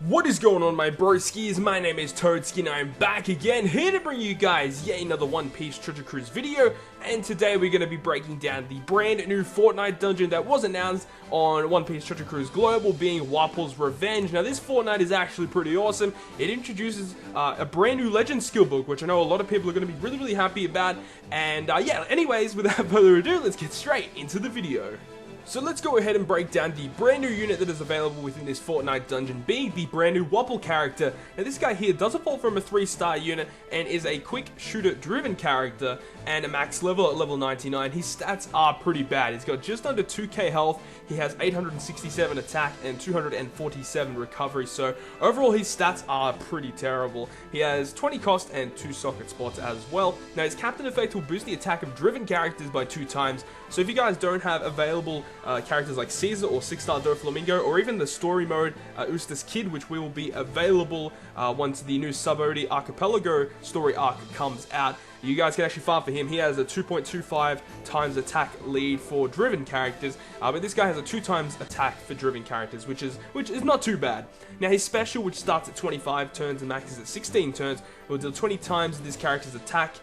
What is going on, my broskiis? My name is Toadski and I'm back again, here to bring you guys yet another One Piece Treasure Cruise video. And today we're going to be breaking down the brand new Fortnite dungeon that was announced on One Piece Treasure Cruise Global, being Wapol's Revenge. Now this Fortnite is actually pretty awesome. It introduces a brand new Legend skill book, which I know a lot of people are going to be really happy about. And yeah, anyways, without further ado, let's get straight into the video. So let's go ahead and break down the brand new unit that is available within this Fortnite dungeon, being the brand new Wapol character. Now this guy here doesn't fall from a 3-star unit and is a quick shooter driven character and a max level at level 99. His stats are pretty bad. He's got just under 2k health, he has 867 attack and 247 recovery, so overall his stats are pretty terrible. He has 20 cost and 2 socket spots as well. Now his captain effect will boost the attack of driven characters by 2 times, so if you guys don't have available characters like Caesar or 6-star Doflamingo, or even the story mode Eustace Kid, which will be available once the new Subody Archipelago story arc comes out, you guys can actually farm for him. He has a 2.25 times attack lead for driven characters, but this guy has a 2 times attack for driven characters, which is not too bad. Now his special, which starts at 25 turns and maxes at 16 turns, will deal 20 times this character's attack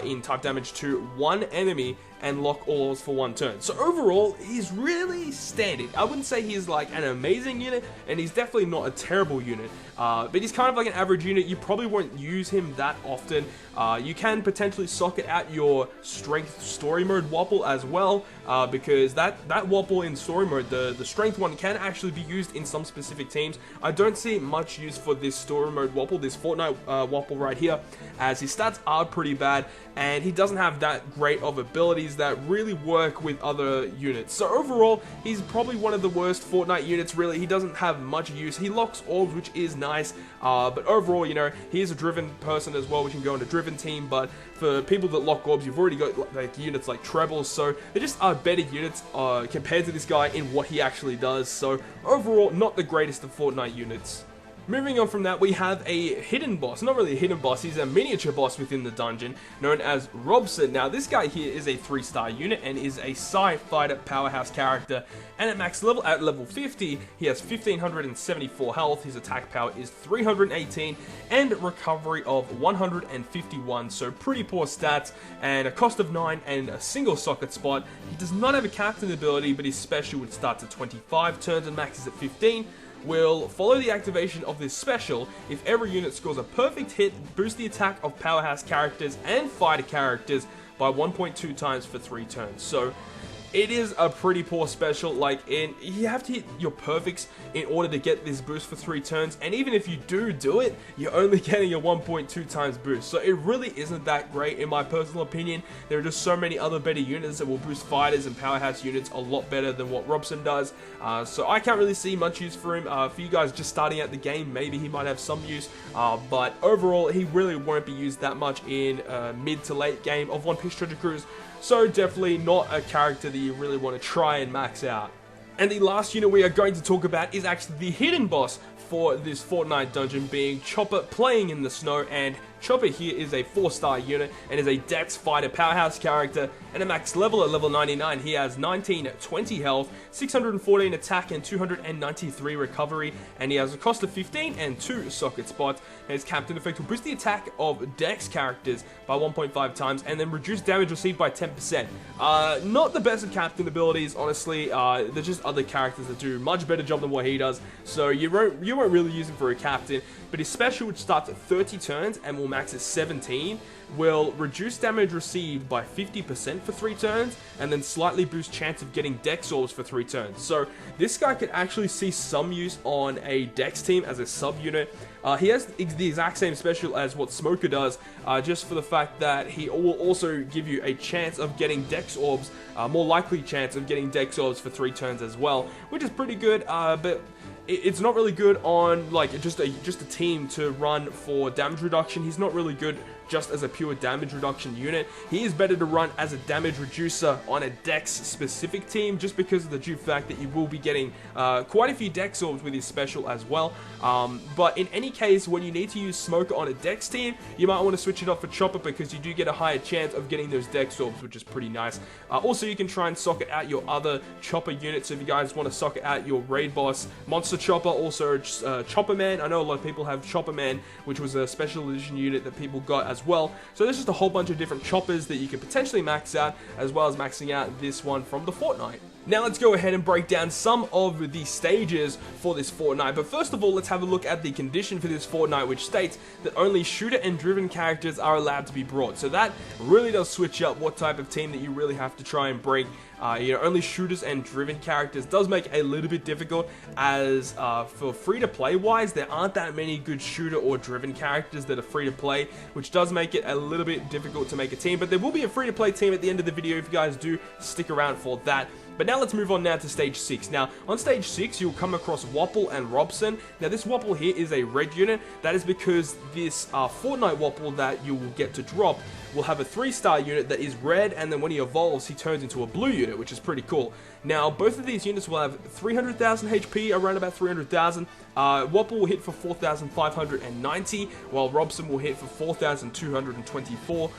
in type damage to one enemy and lock all else for 1 turn. So overall, he's really standard. I wouldn't say he's like an amazing unit, and he's definitely not a terrible unit, but he's kind of like an average unit. You probably won't use him that often. You can potentially socket out your strength story mode Wapol as well, because that Wapol in story mode, the strength one, can actually be used in some specific teams. I don't see much use for this story mode Wapol, this Fortnite Wapol right here, as his stats are pretty bad, and he doesn't have that great of abilities that really work with other units. So overall, he's probably one of the worst Fortnite units, really. He doesn't have much use. He locks orbs, which is nice, but overall, you know, he is a driven person as well, which can go into driven team, but for people that lock orbs, you've already got like units like Trebles, so they just are better units compared to this guy in what he actually does. So overall, not the greatest of Fortnite units. Moving on from that, we have a hidden boss. Not really a hidden boss, he's a miniature boss within the dungeon, known as Robson. Now, this guy here is a 3-star unit and is a Psi Fighter powerhouse character. And at max level, at level 50, he has 1574 health, his attack power is 318, and recovery of 151, so pretty poor stats, and a cost of 9 and a single socket spot. He does not have a captain ability, but his special, which starts at 25 turns and maxes at 15, will follow the activation of this special. If every unit scores a perfect hit, boost the attack of powerhouse characters and fighter characters by 1.2 times for 3 turns. So it is a pretty poor special. Like, you have to hit your perfects in order to get this boost for 3 turns, and even if you do it, you're only getting a 1.2 times boost, so it really isn't that great in my personal opinion. There are just so many other better units that will boost fighters and powerhouse units a lot better than what Robson does, so I can't really see much use for him. For you guys just starting out the game, maybe he might have some use, but overall he really won't be used that much in mid to late game of One Piece Treasure Cruise. So definitely not a character that you really want to try and max out. And the last unit we are going to talk about is actually the hidden boss for this Fortnite dungeon, being Chopper playing in the snow. And Chopper here is a 4-star unit and is a Dex Fighter powerhouse character, and at max level at level 99 he has 1920 health, 614 attack and 293 recovery, and he has a cost of 15 and 2 socket spots. And his captain effect will boost the attack of Dex characters by 1.5 times and then reduce damage received by 10%. Not the best of captain abilities, honestly. There's just other characters that do a much better job than what he does, so you won't really use him for a captain. But his special, which starts at 30 turns and will max at 17, will reduce damage received by 50% for 3 turns, and then slightly boost chance of getting Dex orbs for 3 turns. So this guy could actually see some use on a Dex team as a sub-unit. He has the exact same special as what Smoker does, just for the fact that he will also give you a chance of getting Dex orbs, more likely chance of getting Dex orbs for 3 turns as well, which is pretty good, but it's not really good on like just a team to run for damage reduction. He's not really good just as a pure damage reduction unit. He is better to run as a damage reducer on a Dex-specific team, just because of the due fact that you will be getting quite a few Dex orbs with his special as well. But in any case, when you need to use Smoker on a Dex team, you might want to switch it up for Chopper, because you do get a higher chance of getting those Dex orbs, which is pretty nice. Also, you can try and socket out your other Chopper units. So if you guys want to socket out your Raid Boss Monster Chopper, also Chopper Man. I know a lot of people have Chopper Man, which was a special edition unit that people got as well. So there's just a whole bunch of different choppers that you can potentially max out, as well as maxing out this one from the Fortnite. Now let's go ahead and break down some of the stages for this Fortnite. But first of all, let's have a look at the condition for this Fortnite, which states that only shooter and driven characters are allowed to be brought. So that really does switch up what type of team that you really have to try and bring. Only shooters and driven characters does make it a little bit difficult, as for free-to-play wise, there aren't that many good shooter or driven characters that are free-to-play, which does make it a little bit difficult to make a team. But there will be a free-to-play team at the end of the video if you guys do stick around for that. But now let's move on now to stage 6. Now, on stage 6, you'll come across Wapol and Robson. Now, this Wapol here is a red unit. That is because this Fortnite Wapol that you will get to drop will have a 3-star unit that is red, and then when he evolves, he turns into a blue unit, which is pretty cool. Now, both of these units will have 300,000 HP, around about 300,000. Wapol will hit for 4,590, while Robson will hit for 4,224.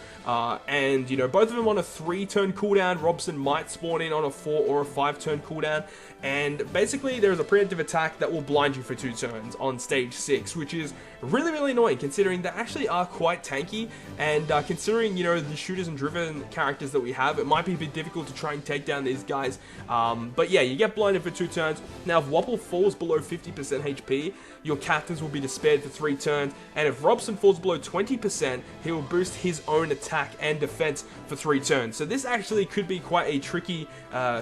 And, both of them on a 3-turn cooldown. Robson might spawn in on a 4 or a 5-turn cooldown. And basically, there's a preemptive attack that will blind you for 2 turns on stage 6, which is really, really annoying, considering they actually are quite tanky. And considering, the shooters and driven characters that we have, it might be a bit difficult to try and take down these guys. But yeah, you get blinded for 2 turns. Now, if Wapol falls below 50% HP, your captains will be despaired for 3 turns. And if Robson falls below 20%, he will boost his own attack and defense for 3 turns. So this actually could be quite a tricky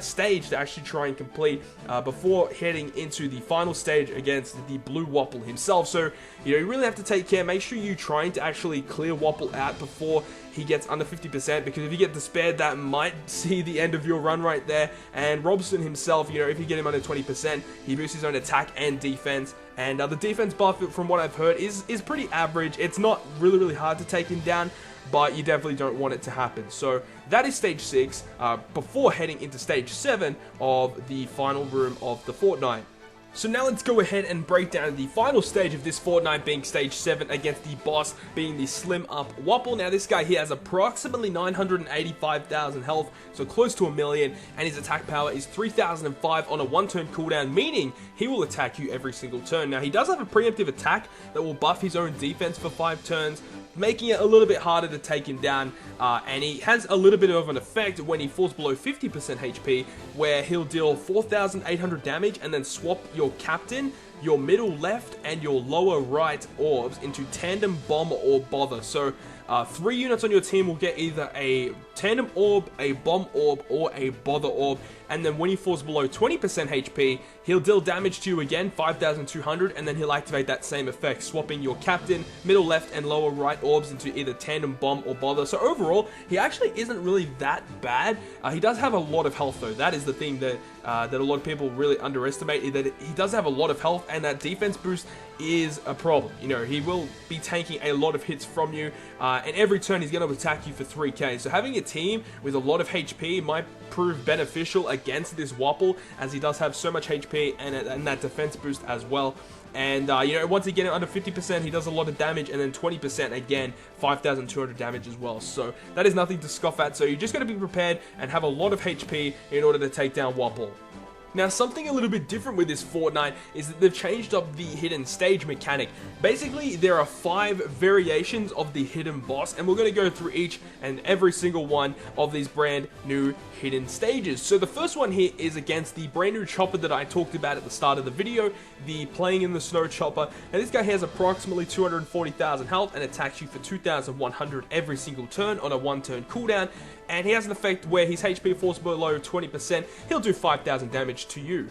stage to actually try and complete before heading into the final stage against the blue Wapol himself. So, you really have to take care. Make sure you're trying to actually clear Wapol out before he gets under 50%, because if you get despaired, that might see the end of your run right there. And Robson himself, if you get him under 20%, he boosts his own attack and defense. And the defense buff, from what I've heard, is pretty average. It's not really, really hard to take him down, but you definitely don't want it to happen. So that is stage 6, before heading into stage 7 of the final room of the Fortnite. So now let's go ahead and break down the final stage of this Fortnite, being stage 7, against the boss being the slim up Wapol. Now this guy here has approximately 985,000 health, so close to 1,000,000, and his attack power is 3,005 on a 1-turn cooldown, meaning he will attack you every single turn. Now he does have a preemptive attack that will buff his own defense for 5 turns, making it a little bit harder to take him down, and he has a little bit of an effect when he falls below 50% HP, where he'll deal 4,800 damage and then swap your captain, your middle left, and your lower right orbs into tandem, bomb, or bother. So 3 units on your team will get either a tandem orb, a bomb orb, or a bother orb. And then when he falls below 20% HP, he'll deal damage to you again, 5,200, and then he'll activate that same effect, swapping your captain, middle left, and lower right orbs into either tandem, bomb, or bother. So overall, he actually isn't really that bad. He does have a lot of health, though. That is the thing that a lot of people really underestimate, that he does have a lot of health, and that defense boost is a problem. He will be tanking a lot of hits from you, and every turn he's going to attack you for 3k. So having a team with a lot of HP might prove beneficial against this Wapol, as he does have so much HP and that defense boost as well. And, once again, under 50%, he does a lot of damage, and then 20%, again, 5,200 damage as well. So that is nothing to scoff at. So you just got to be prepared and have a lot of HP in order to take down Wapol. Now, something a little bit different with this Fortnite is that they've changed up the hidden stage mechanic. Basically, there are 5 variations of the hidden boss, and we're going to go through each and every single one of these brand new hidden stages. So the first one here is against the brand new chopper that I talked about at the start of the video, the Playing in the Snow chopper. And this guy has approximately 240,000 health and attacks you for 2,100 every single turn on a 1-turn cooldown. And he has an effect where his HP falls below 20%, he'll do 5,000 damage to you.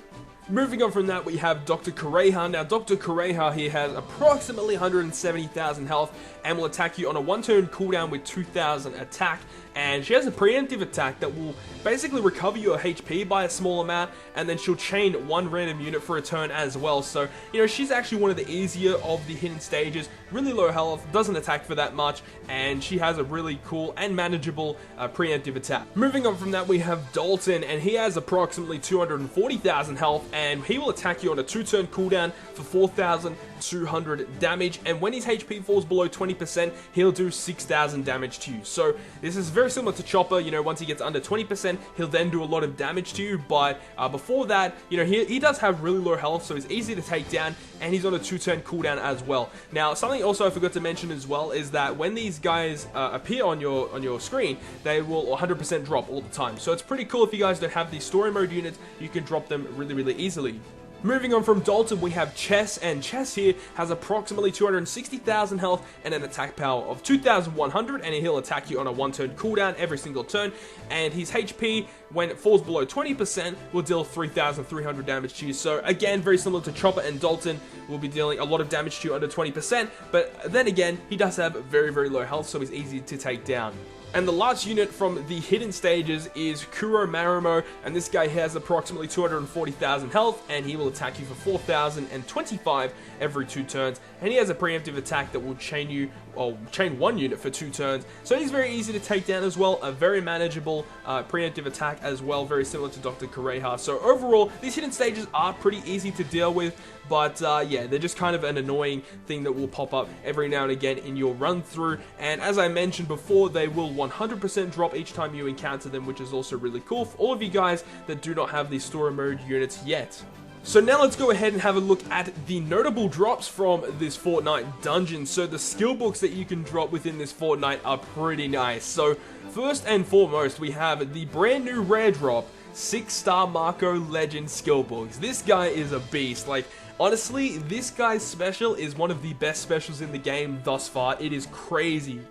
Moving on from that, we have Dr. Kureha. Now, Dr. Kureha here has approximately 170,000 health and will attack you on a 1-turn cooldown with 2,000 attack. And she has a preemptive attack that will basically recover your HP by a small amount, and then she'll chain one random unit for a turn as well. So, you know, she's actually one of the easier of the hidden stages. Really low health, doesn't attack for that much, and she has a really cool and manageable preemptive attack. Moving on from that, we have Dalton, and he has approximately 240,000 health, and he will attack you on a 2-turn cooldown for 4,200 damage, and when his HP falls below 20%, he'll do 6,000 damage to you. So this is very similar to Chopper. You know, once he gets under 20%, he'll then do a lot of damage to you, but before that, you know, he does have really low health, so he's easy to take down, and he's on a 2-turn cooldown as well. Now, something also I forgot to mention as well is that when these guys appear on your screen, they will 100% drop all the time. So it's pretty cool if you guys don't have these story mode units, you can drop them really easily. Moving on from Dalton, we have Chess, and Chess here has approximately 260,000 health and an attack power of 2,100, and he'll attack you on a 1-turn cooldown every single turn, and his HP, when it falls below 20%, will deal 3,300 damage to you. So again, very similar to Chopper and Dalton, will be dealing a lot of damage to you under 20%, but then again, he does have very low health, so he's easy to take down. And the last unit from the hidden stages is Kuro Marumo, and this guy has approximately 240,000 health, and he will attack you for 4,025 every 2 turns, and he has a preemptive attack that will chain one unit for 2 turns, so he's very easy to take down as well, a very manageable preemptive attack as well, very similar to Dr. Kureha. So overall, these hidden stages are pretty easy to deal with, but yeah, they're just kind of an annoying thing that will pop up every now and again in your run through, and as I mentioned before, they will 100% drop each time you encounter them, which is also really cool for all of you guys that do not have these story mode units yet. So now let's go ahead and have a look at the notable drops from this Fortnite dungeon. So the skill books that you can drop within this Fortnite are pretty nice. So first and foremost, we have the brand new rare drop, 6-star Marco Legend skill books. This guy is a beast. Like, honestly, this guy's special is one of the best specials in the game thus far. It is crazy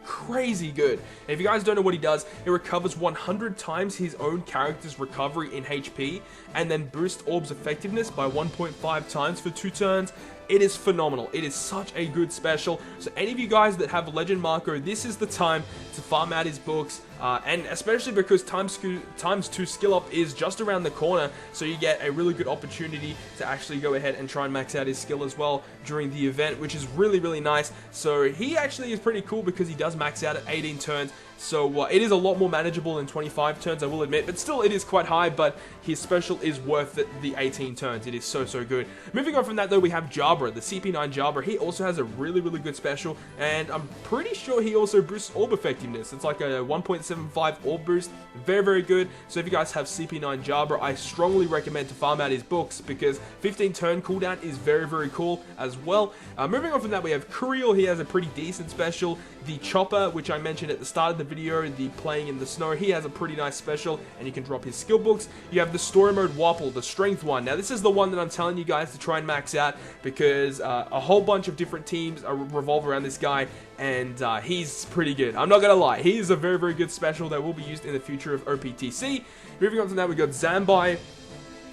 good. And if you guys don't know what he does, he recovers 100 times his own character's recovery in HP, and then boosts Orb's effectiveness by 1.5 times for 2 turns. It is phenomenal. It is such a good special. So any of you guys that have Legend Marco, this is the time to farm out his books. And especially because times 2 skill up is just around the corner, so you get a really good opportunity to actually go ahead and try and max out his skill as well during the event, which is really nice. So he actually is pretty cool because he does max out at 18 turns. So it is a lot more manageable than 25 turns, I will admit, but still it is quite high, but his special is worth it, the 18 turns. It is so good. Moving on from that though, we have Jabra, the CP9 Jabra. He also has a really good special, and I'm pretty sure he also boosts Orb effectiveness. It's like a 1.75 Orb boost. Very good. So if you guys have CP9 Jabra, I strongly recommend to farm out his books because 15 turn cooldown is very cool as well. Moving on from that, we have Kuriel. He has a pretty decent special. The Chopper, which I mentioned at the start of the video, the playing in the snow, he has a pretty nice special, and you can drop his skill books. You have the story mode Wapol, the strength one. Now this is the one that I'm telling you guys to try and max out because a whole bunch of different teams revolve around this guy, and he's pretty good. I'm not gonna lie, he is a very good special that will be used in the future of OPTC. Moving on from that, we got Zambai,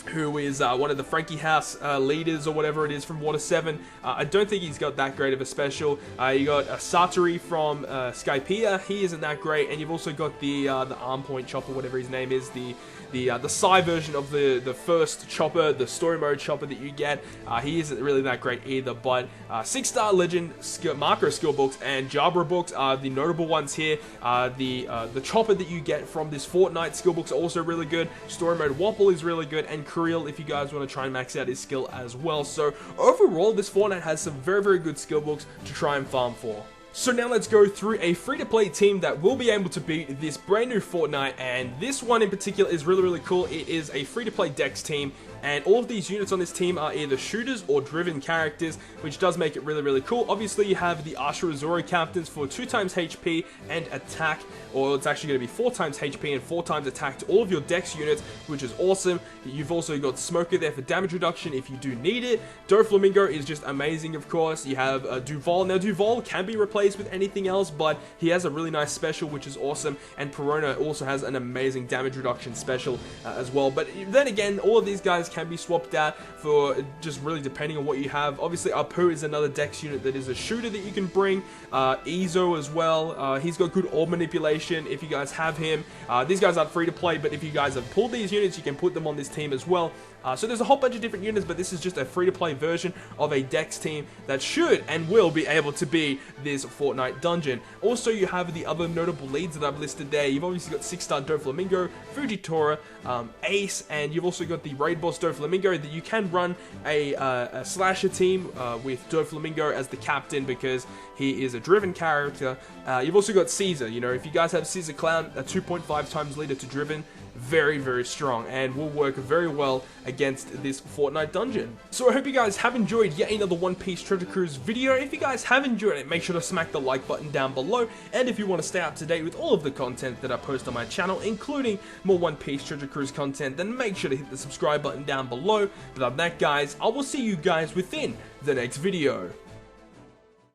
who is one of the Frankie House leaders or whatever it is from Water 7. I don't think he's got that great of a special. You got Satori from Skypiea. He isn't that great, and you've also got the Arm Point Chopper, whatever his name is, the Psy version of the first Chopper, the story mode Chopper that you get. He isn't really that great either, but 6-star Legend Marco skill books and Jabra books are the notable ones here. The Chopper that you get from this Fortnite skill books are also really good. Story mode Wapol is really good, and Kuriel if you guys want to try and max out his skill as well. So overall, this Fortnite has some very good skill books to try and farm for. So now let's go through a free-to-play team that will be able to beat this brand new Fortnite, and this one in particular is really cool. It is a free-to-play Dex team, and all of these units on this team are either shooters or driven characters, which does make it really cool. Obviously, you have the Ashura Zoro captains for 2 times HP and attack, or it's actually going to be 4 times HP and 4 times attack to all of your Dex units, which is awesome. You've also got Smoker there for damage reduction if you do need it. Doflamingo is just amazing, of course. You have Duval. Now, Duval can be replaced with anything else, but he has a really nice special, which is awesome, and Perona also has an amazing damage reduction special as well. But then again, all of these guys guys can be swapped out for just really depending on what you have. Obviously, Apu is another dex unit that is a shooter that you can bring. Ezo as well. He's got good orb manipulation if you guys have him. These guys aren't free to play, but if you guys have pulled these units, you can put them on this team as well. So there's a whole bunch of different units, but this is just a free-to-play version of a Dex team that should and will be able to be this Fortnite dungeon. Also, you have the other notable leads that I've listed there. You've obviously got 6-star Doflamingo, Fujitora, Ace, and you've also got the Raid Boss Doflamingo that you can run a slasher team with Doflamingo as the captain because he is a driven character. You've also got Caesar. You know, if you guys have Caesar Clown, a 2.5 times leader to driven, very, very strong and will work very well against this Fortnite dungeon. So I hope you guys have enjoyed yet another One Piece Treasure Cruise video. If you guys have enjoyed it, make sure to smack the like button down below, and if you want to stay up to date with all of the content that I post on my channel, including more One Piece Treasure Cruise content, then make sure to hit the subscribe button down below. But other than that, guys, I will see you guys within the next video.